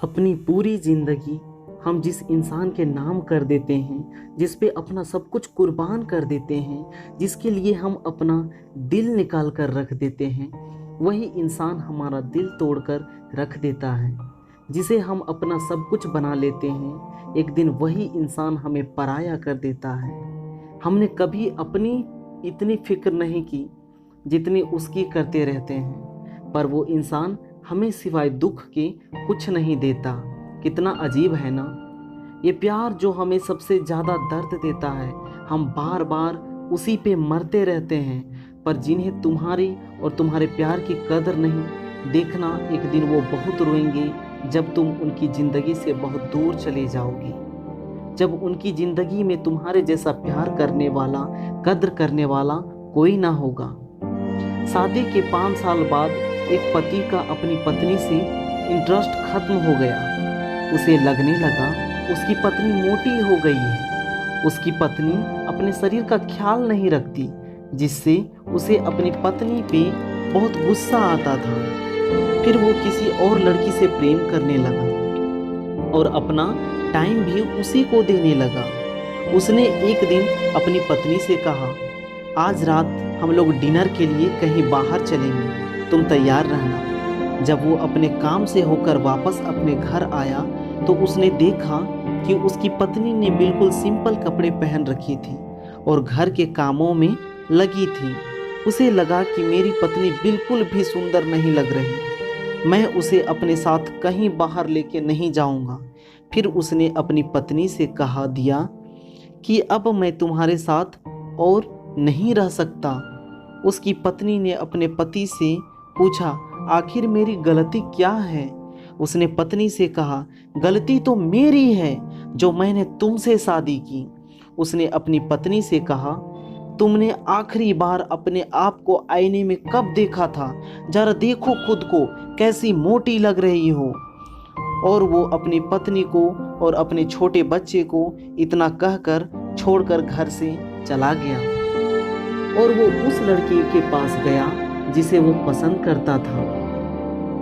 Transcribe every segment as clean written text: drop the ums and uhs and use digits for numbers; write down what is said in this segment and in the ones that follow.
अपनी पूरी ज़िंदगी हम जिस इंसान के नाम कर देते हैं, जिस पे अपना सब कुछ कुर्बान कर देते हैं, जिसके लिए हम अपना दिल निकाल कर रख देते हैं, वही इंसान हमारा दिल तोड़कर रख देता है। जिसे हम अपना सब कुछ बना लेते हैं, एक दिन वही इंसान हमें पराया कर देता है। हमने कभी अपनी इतनी फिक्र नहीं की जितनी उसकी करते रहते हैं, पर वो इंसान हमें सिवाय दुख के कुछ नहीं देता। कितना अजीब है ना। ये प्यार जो हमें सबसे ज़्यादा दर्द देता है, हम बार बार उसी पे मरते रहते हैं। पर जिन्हें तुम्हारी और तुम्हारे प्यार की कदर नहीं, देखना एक दिन वो बहुत रोएंगे जब तुम उनकी ज़िंदगी से बहुत दूर चले जाओगे। जब उनकी ज़िंदगी में तुम्हारे जैसा प्यार करने वाला, कद्र करने वाला कोई ना होगा। शादी के 5 साल बाद एक पति का अपनी पत्नी से इंटरेस्ट खत्म हो गया। उसे लगने लगा उसकी पत्नी मोटी हो गई है। उसकी पत्नी अपने शरीर का ख्याल नहीं रखती, जिससे उसे अपनी पत्नी पे बहुत गुस्सा आता था। फिर वो किसी और लड़की से प्रेम करने लगा और अपना टाइम भी उसी को देने लगा। उसने एक दिन अपनी पत्नी से कहा, आज रात हम लोग डिनर के लिए कहीं बाहर चलेंगे, तुम तैयार रहना। जब वो अपने काम से होकर वापस अपने घर आया तो उसने देखा कि उसकी पत्नी ने बिल्कुल सिंपल कपड़े पहन रखी थी और घर के कामों में लगी थी। उसे लगा कि मेरी पत्नी बिल्कुल भी सुंदर नहीं लग रही, मैं उसे अपने साथ कहीं बाहर लेके नहीं जाऊंगा। फिर उसने अपनी पत्नी से कहा दिया कि अब मैं तुम्हारे साथ और नहीं रह सकता। उसकी पत्नी ने अपने पति से पूछा, आखिर मेरी गलती क्या है? उसने पत्नी से कहा, गलती तो मेरी है जो मैंने तुमसे शादी की। उसने अपनी पत्नी से कहा, तुमने आखिरी बार अपने आप को आईने में कब देखा था? जरा देखो खुद को, कैसी मोटी लग रही हो। और वो अपनी पत्नी को और अपने छोटे बच्चे को इतना कहकर छोड़कर घर से चला गया और वो उस लड़की के पास गया जिसे वो पसंद करता था।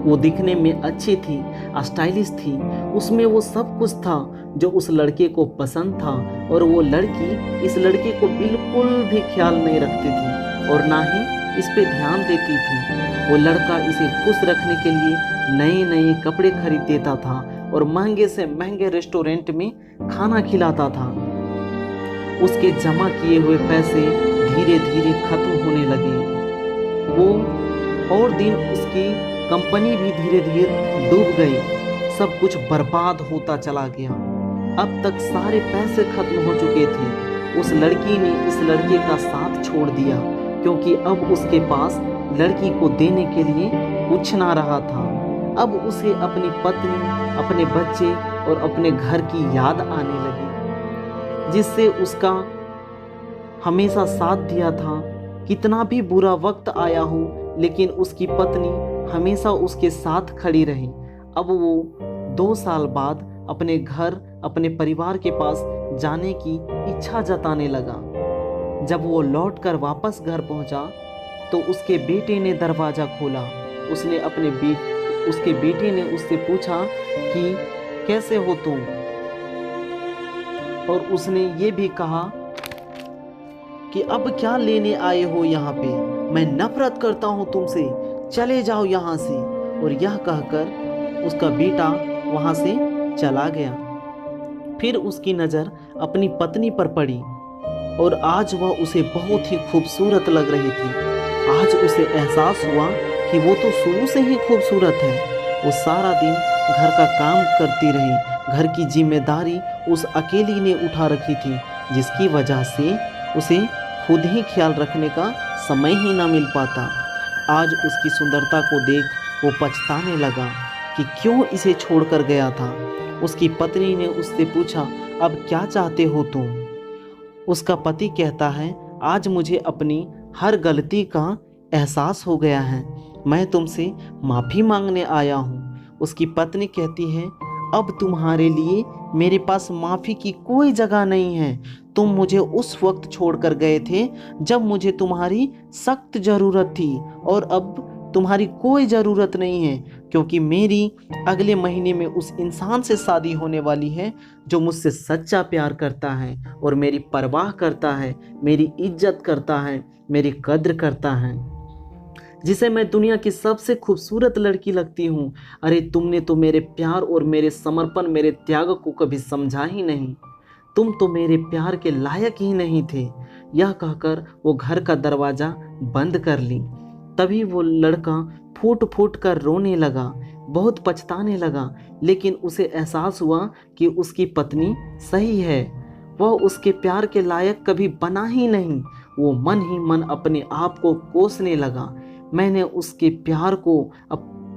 वो दिखने में अच्छी थी, स्टाइलिश थी, उसमें वो सब कुछ था जो उस लड़के को पसंद था। और वो लड़की इस लड़के को बिल्कुल भी ख्याल नहीं रखती थी और ना ही इस पे ध्यान देती थी। वो लड़का इसे खुश रखने के लिए नए नए कपड़े खरीद देता था और महंगे से महंगे रेस्टोरेंट में खाना खिलाता था। उसके जमा किए हुए पैसे धीरे धीरे खत्म होने लगे। वो और दिन उसकी कंपनी भी धीरे धीरे डूब गई। सब कुछ बर्बाद होता चला गया। अब तक सारे पैसे खत्म हो चुके थे। उस लड़की ने इस लड़के का साथ छोड़ दिया क्योंकि अब उसके पास लड़की को देने के लिए कुछ ना रहा था। अब उसे अपनी पत्नी, अपने बच्चे और अपने घर की याद आने लगी, जिससे उसका हमेशा साथ दिया था। कितना भी बुरा वक्त आया हो, लेकिन उसकी पत्नी हमेशा उसके साथ खड़ी रही। अब वो 2 साल बाद अपने घर, अपने परिवार के पास जाने की इच्छा जताने लगा। जब वो लौटकर वापस घर पहुंचा तो उसके बेटे ने दरवाज़ा खोला। उसके बेटे ने उससे पूछा कि कैसे हो तुम, और उसने ये भी कहा कि अब क्या लेने आए हो यहाँ पे? मैं नफरत करता हूँ तुमसे, चले जाओ यहाँ से। और यह कहकर उसका बेटा वहाँ से चला गया। फिर उसकी नज़र अपनी पत्नी पर पड़ी और आज वह उसे बहुत ही खूबसूरत लग रही थी। आज उसे एहसास हुआ कि वो तो शुरू से ही खूबसूरत है। वो सारा दिन घर का काम करती रही। घर की जिम्मेदारी उस अकेली ने उठा रखी थी, जिसकी वजह से उसे खुद ही ख्याल रखने का समय ही ना मिल पाता। आज उसकी सुंदरता को देख वो पछताने लगा कि क्यों इसे छोड़कर गया था। उसकी पत्नी ने उससे पूछा, अब क्या चाहते हो तुम? उसका पति कहता है, आज मुझे अपनी हर गलती का एहसास हो गया है, मैं तुमसे माफ़ी मांगने आया हूँ। उसकी पत्नी कहती है, अब तुम्हारे लिए मेरे पास माफ़ी की कोई जगह नहीं है। तुम मुझे उस वक्त छोड़कर गए थे जब मुझे तुम्हारी सख्त ज़रूरत थी, और अब तुम्हारी कोई ज़रूरत नहीं है, क्योंकि मेरी अगले महीने में उस इंसान से शादी होने वाली है जो मुझसे सच्चा प्यार करता है और मेरी परवाह करता है, मेरी इज्जत करता है, मेरी कद्र करता है, जिसे मैं दुनिया की सबसे खूबसूरत लड़की लगती हूँ। अरे तुमने तो मेरे प्यार और मेरे समर्पण, मेरे त्याग को कभी समझा ही नहीं। तुम तो मेरे प्यार के लायक ही नहीं थे। यह कहकर वो घर का दरवाज़ा बंद कर ली। तभी वो लड़का फूट फूट कर रोने लगा, बहुत पछताने लगा, लेकिन उसे एहसास हुआ कि उसकी पत्नी सही है। वह उसके प्यार के लायक कभी बना ही नहीं। वो मन ही मन अपने आप को कोसने लगा। मैंने उसके प्यार को,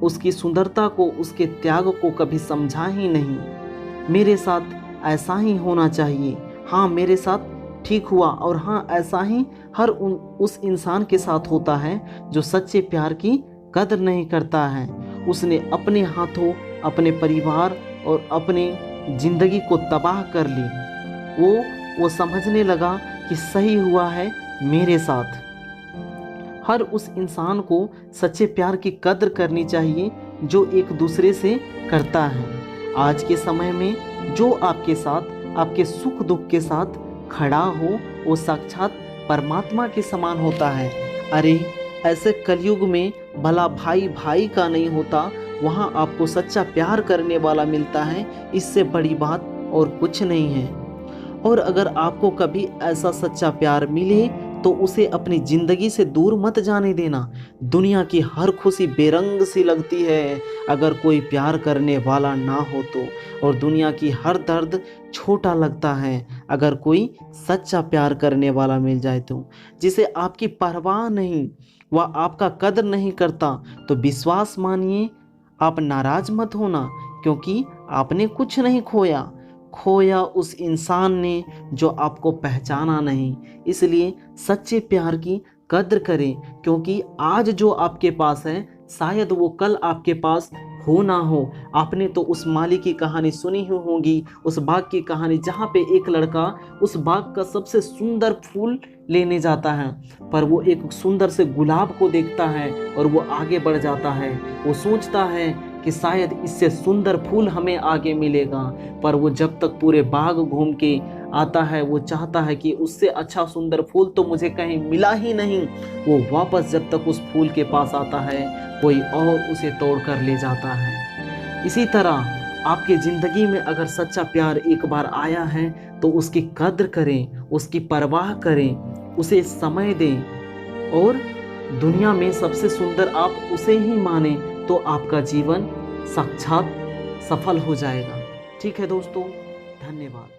उसकी सुंदरता को, उसके त्याग को कभी समझा ही नहीं। मेरे साथ ऐसा ही होना चाहिए। हाँ, मेरे साथ ठीक हुआ, और हाँ, ऐसा ही हर उस इंसान के साथ होता है जो सच्चे प्यार की कदर नहीं करता है। उसने अपने हाथों अपने परिवार और अपने ज़िंदगी को तबाह कर ली। वो समझने लगा कि सही हुआ है मेरे साथ। हर उस इंसान को सच्चे प्यार की कद्र करनी चाहिए जो एक दूसरे से करता है। आज के समय में जो आपके साथ, आपके सुख दुख के साथ खड़ा हो, वो साक्षात परमात्मा के समान होता है। अरे ऐसे कलयुग में भला भाई भाई का नहीं होता, वहाँ आपको सच्चा प्यार करने वाला मिलता है। इससे बड़ी बात और कुछ नहीं है। और अगर आपको कभी ऐसा सच्चा प्यार मिले तो उसे अपनी ज़िंदगी से दूर मत जाने देना। दुनिया की हर खुशी बेरंग सी लगती है अगर कोई प्यार करने वाला ना हो तो, और दुनिया की हर दर्द छोटा लगता है अगर कोई सच्चा प्यार करने वाला मिल जाए तो, जिसे आपकी परवाह नहीं, वह आपका कदर नहीं करता, तो विश्वास मानिए, आप नाराज़ मत होना, क्योंकि आपने कुछ नहीं खोया। खोया उस इंसान ने जो आपको पहचाना नहीं। इसलिए सच्चे प्यार की कद्र करें, क्योंकि आज जो आपके पास है शायद वो कल आपके पास हो ना हो। आपने तो उस माली की कहानी सुनी ही होगी, उस बाग की कहानी, जहाँ पे एक लड़का उस बाग का सबसे सुंदर फूल लेने जाता है, पर वो एक सुंदर से गुलाब को देखता है और वो आगे बढ़ जाता है। वो सोचता है कि शायद इससे सुंदर फूल हमें आगे मिलेगा, पर वो जब तक पूरे बाग घूम के आता है, वो चाहता है कि उससे अच्छा सुंदर फूल तो मुझे कहीं मिला ही नहीं। वो वापस जब तक उस फूल के पास आता है, कोई और उसे तोड़ कर ले जाता है। इसी तरह आपकी ज़िंदगी में अगर सच्चा प्यार एक बार आया है तो उसकी कद्र करें, उसकी परवाह करें, उसे समय दें, और दुनिया में सबसे सुंदर आप उसे ही माने, तो आपका जीवन साक्षात सफल हो जाएगा। ठीक है दोस्तों, धन्यवाद।